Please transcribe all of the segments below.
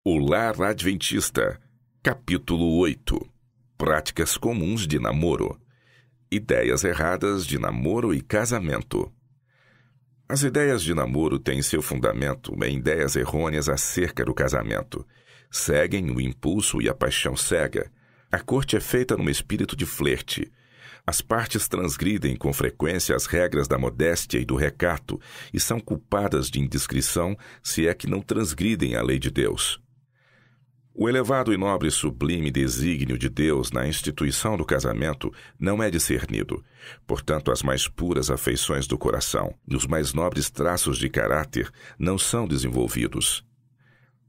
O Lar Adventista, capítulo 8. Práticas comuns de namoro. Ideias erradas de namoro e casamento. As ideias de namoro têm seu fundamento em ideias errôneas acerca do casamento. Seguem o impulso e a paixão cega. A corte é feita num espírito de flerte. As partes transgridem com frequência as regras da modéstia e do recato e são culpadas de indiscrição, se é que não transgridem a lei de Deus. O elevado e nobre e sublime desígnio de Deus na instituição do casamento não é discernido. Portanto, as mais puras afeições do coração e os mais nobres traços de caráter não são desenvolvidos.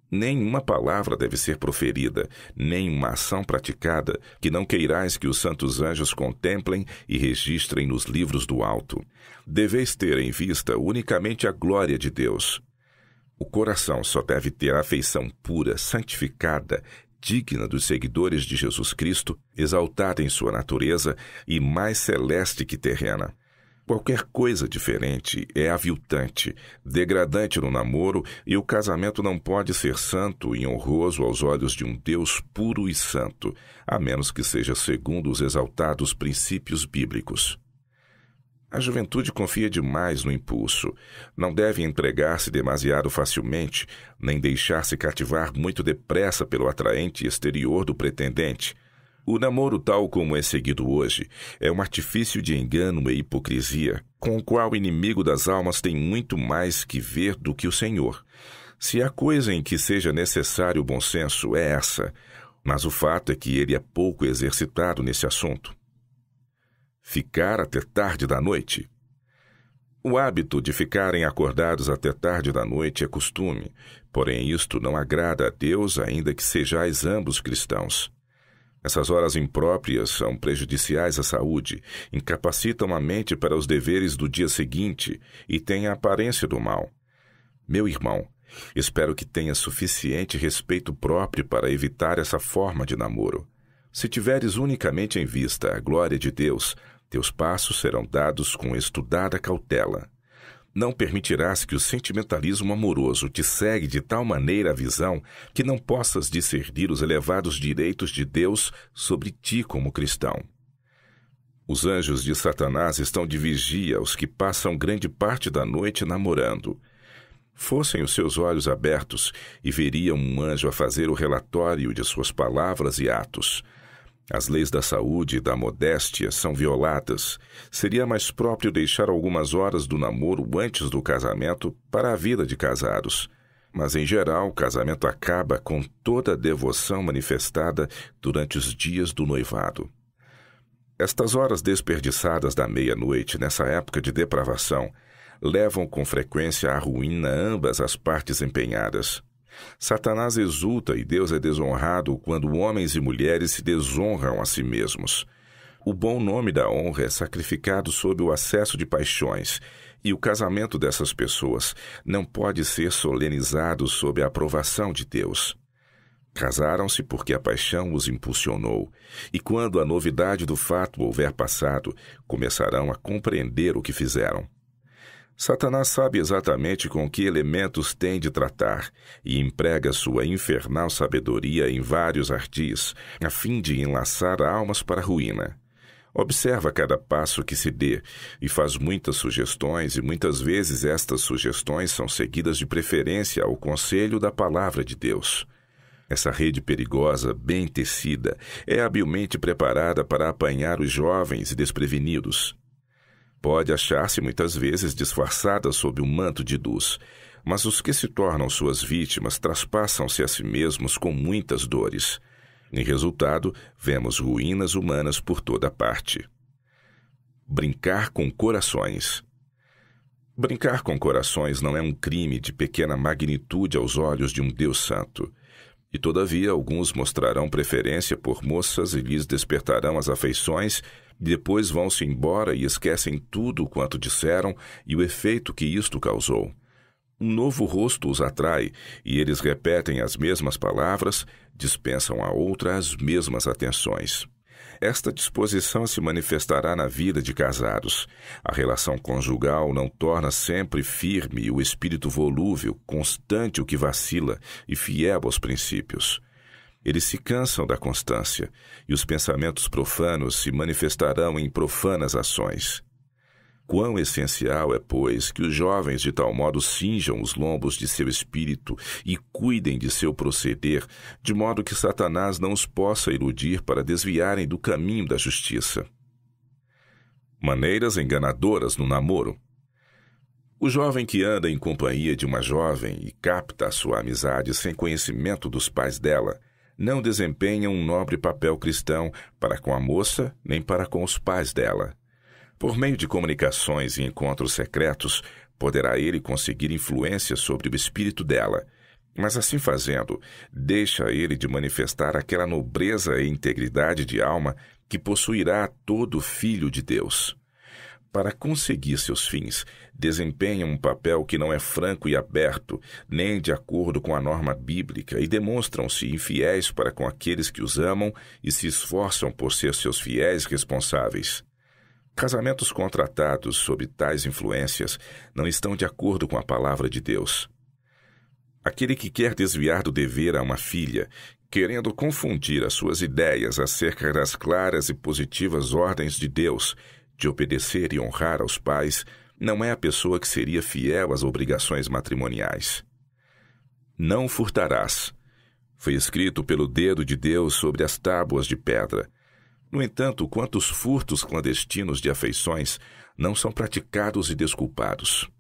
Nenhuma palavra deve ser proferida, nem uma ação praticada, que não queirais que os santos anjos contemplem e registrem nos livros do alto. Deveis ter em vista unicamente a glória de Deus. O coração só deve ter a afeição pura, santificada, digna dos seguidores de Jesus Cristo, exaltada em sua natureza e mais celeste que terrena. Qualquer coisa diferente é aviltante, degradante no namoro, e o casamento não pode ser santo e honroso aos olhos de um Deus puro e santo, a menos que seja segundo os exaltados princípios bíblicos. A juventude confia demais no impulso. Não deve entregar-se demasiado facilmente, nem deixar-se cativar muito depressa pelo atraente exterior do pretendente. O namoro, tal como é seguido hoje, é um artifício de engano e hipocrisia, com o qual o inimigo das almas tem muito mais que ver do que o Senhor. Se há coisa em que seja necessário o bom senso, é essa, mas o fato é que ele é pouco exercitado nesse assunto. Ficar até tarde da noite. O hábito de ficarem acordados até tarde da noite é costume, porém isto não agrada a Deus, ainda que sejais ambos cristãos. Essas horas impróprias são prejudiciais à saúde, incapacitam a mente para os deveres do dia seguinte e têm a aparência do mal. Meu irmão, espero que tenha suficiente respeito próprio para evitar essa forma de namoro. Se tiveres unicamente em vista a glória de Deus, teus passos serão dados com estudada cautela. Não permitirás que o sentimentalismo amoroso te cegue de tal maneira a visão que não possas discernir os elevados direitos de Deus sobre ti como cristão. Os anjos de Satanás estão de vigia aos que passam grande parte da noite namorando. Fossem os seus olhos abertos e veriam um anjo a fazer o relatório de suas palavras e atos. As leis da saúde e da modéstia são violadas. Seria mais próprio deixar algumas horas do namoro antes do casamento para a vida de casados. Mas, em geral, o casamento acaba com toda a devoção manifestada durante os dias do noivado. Estas horas desperdiçadas da meia-noite, nessa época de depravação, levam com frequência à ruína ambas as partes empenhadas. Satanás exulta e Deus é desonrado quando homens e mulheres se desonram a si mesmos. O bom nome da honra é sacrificado sob o acesso de paixões, e o casamento dessas pessoas não pode ser solenizado sob a aprovação de Deus. Casaram-se porque a paixão os impulsionou, e quando a novidade do fato houver passado, começarão a compreender o que fizeram. Satanás sabe exatamente com que elementos tem de tratar e emprega sua infernal sabedoria em vários ardis, a fim de enlaçar almas para a ruína. Observa cada passo que se dê e faz muitas sugestões, e muitas vezes estas sugestões são seguidas de preferência ao conselho da palavra de Deus. Essa rede perigosa, bem tecida, é habilmente preparada para apanhar os jovens e desprevenidos. Pode achar-se muitas vezes disfarçada sob um manto de luz, mas os que se tornam suas vítimas traspassam-se a si mesmos com muitas dores. Em resultado, vemos ruínas humanas por toda parte. Brincar com corações. Brincar com corações não é um crime de pequena magnitude aos olhos de um Deus santo. E, todavia, alguns mostrarão preferência por moças e lhes despertarão as afeições, e depois vão-se embora e esquecem tudo quanto disseram e o efeito que isto causou. Um novo rosto os atrai, e eles repetem as mesmas palavras, dispensam a outra as mesmas atenções. Esta disposição se manifestará na vida de casados. A relação conjugal não torna sempre firme o espírito volúvel, constante o que vacila e fiel aos princípios. Eles se cansam da constância, e os pensamentos profanos se manifestarão em profanas ações. Quão essencial é, pois, que os jovens de tal modo cinjam os lombos de seu espírito e cuidem de seu proceder, de modo que Satanás não os possa iludir para desviarem do caminho da justiça. Maneiras enganadoras no namoro. O jovem que anda em companhia de uma jovem e capta a sua amizade sem conhecimento dos pais dela, não desempenha um nobre papel cristão para com a moça nem para com os pais dela. Por meio de comunicações e encontros secretos, poderá ele conseguir influência sobre o espírito dela, mas assim fazendo, deixa ele de manifestar aquela nobreza e integridade de alma que possuirá todo filho de Deus. Para conseguir seus fins, desempenham um papel que não é franco e aberto, nem de acordo com a norma bíblica, e demonstram-se infiéis para com aqueles que os amam e se esforçam por ser seus fiéis responsáveis. Casamentos contratados sob tais influências não estão de acordo com a palavra de Deus. Aquele que quer desviar do dever a uma filha, querendo confundir as suas ideias acerca das claras e positivas ordens de Deus, de obedecer e honrar aos pais, não é a pessoa que seria fiel às obrigações matrimoniais. Não furtarás. Foi escrito pelo dedo de Deus sobre as tábuas de pedra. No entanto, quantos furtos clandestinos de afeições não são praticados e desculpados?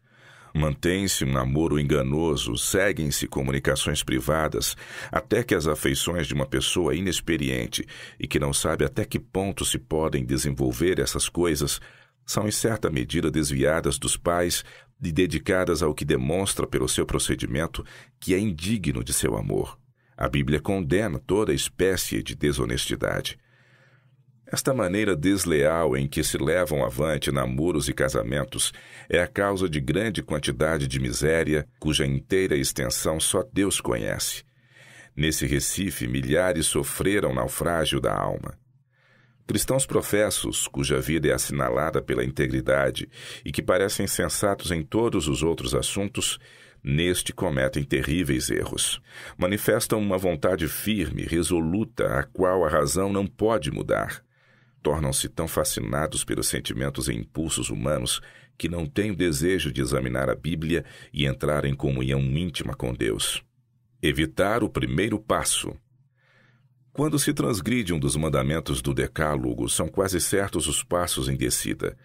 Mantém-se um namoro enganoso, seguem-se comunicações privadas, até que as afeições de uma pessoa inexperiente e que não sabe até que ponto se podem desenvolver essas coisas são em certa medida desviadas dos pais e dedicadas ao que demonstra pelo seu procedimento que é indigno de seu amor. A Bíblia condena toda espécie de desonestidade. Esta maneira desleal em que se levam avante namoros e casamentos é a causa de grande quantidade de miséria, cuja inteira extensão só Deus conhece. Nesse Recife, milhares sofreram naufrágio da alma. Cristãos professos, cuja vida é assinalada pela integridade e que parecem sensatos em todos os outros assuntos, neste cometem terríveis erros. Manifestam uma vontade firme, resoluta, a qual a razão não pode mudar. Tornam-se tão fascinados pelos sentimentos e impulsos humanos que não têm o desejo de examinar a Bíblia e entrar em comunhão íntima com Deus. Evitar o primeiro passo. Quando se transgride um dos mandamentos do Decálogo, são quase certos os passos em descida.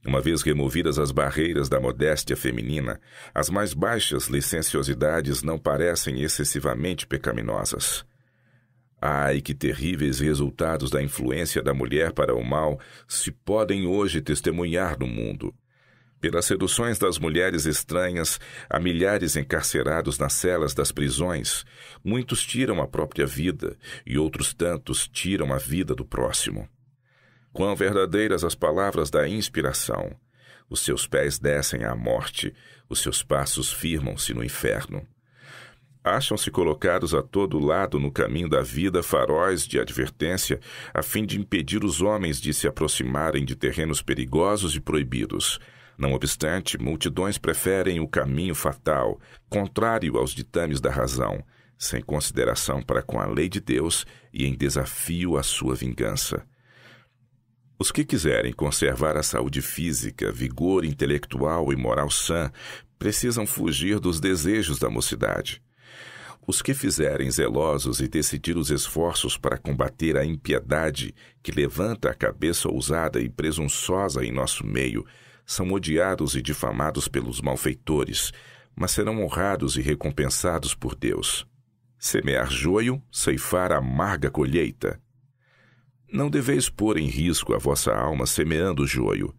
Uma vez removidas as barreiras da modéstia feminina, as mais baixas licenciosidades não parecem excessivamente pecaminosas. Ai, que terríveis resultados da influência da mulher para o mal se podem hoje testemunhar no mundo. Pelas seduções das mulheres estranhas, há milhares encarcerados nas celas das prisões. Muitos tiram a própria vida e outros tantos tiram a vida do próximo. Quão verdadeiras as palavras da inspiração! Os seus pés descem à morte, os seus passos firmam-se no inferno. Acham-se colocados a todo lado no caminho da vida faróis de advertência, a fim de impedir os homens de se aproximarem de terrenos perigosos e proibidos. Não obstante, multidões preferem o caminho fatal, contrário aos ditames da razão, sem consideração para com a lei de Deus e em desafio à sua vingança. Os que quiserem conservar a saúde física, vigor intelectual e moral sã, precisam fugir dos desejos da mocidade. Os que fizerem zelosos e decididos esforços para combater a impiedade que levanta a cabeça ousada e presunçosa em nosso meio, são odiados e difamados pelos malfeitores, mas serão honrados e recompensados por Deus. Semear joio, ceifar amarga colheita. Não deveis pôr em risco a vossa alma semeando joio.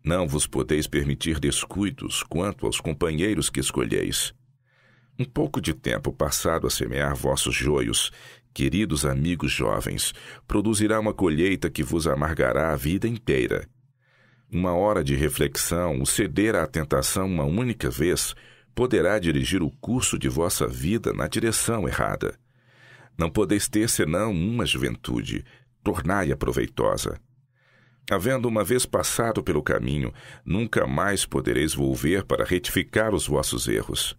Não vos podeis permitir descuidos quanto aos companheiros que escolheis. Um pouco de tempo passado a semear vossos joios, queridos amigos jovens, produzirá uma colheita que vos amargará a vida inteira. Uma hora de reflexão, o ceder à tentação uma única vez, poderá dirigir o curso de vossa vida na direção errada. Não podeis ter senão uma juventude. tornai-a proveitosa. Havendo uma vez passado pelo caminho, nunca mais podereis volver para retificar os vossos erros.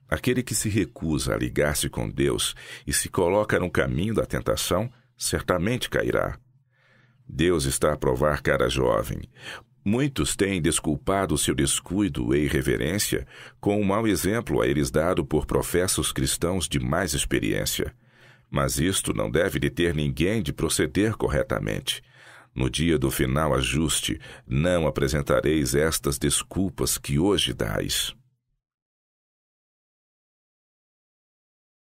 Aquele que se recusa a ligar-se com Deus e se coloca no caminho da tentação, certamente cairá. Deus está a provar cada jovem. Muitos têm desculpado seu descuido e irreverência com o mau exemplo a eles dado por professos cristãos de mais experiência. Mas isto não deve deter ninguém de proceder corretamente. No dia do final ajuste, não apresentareis estas desculpas que hoje dais.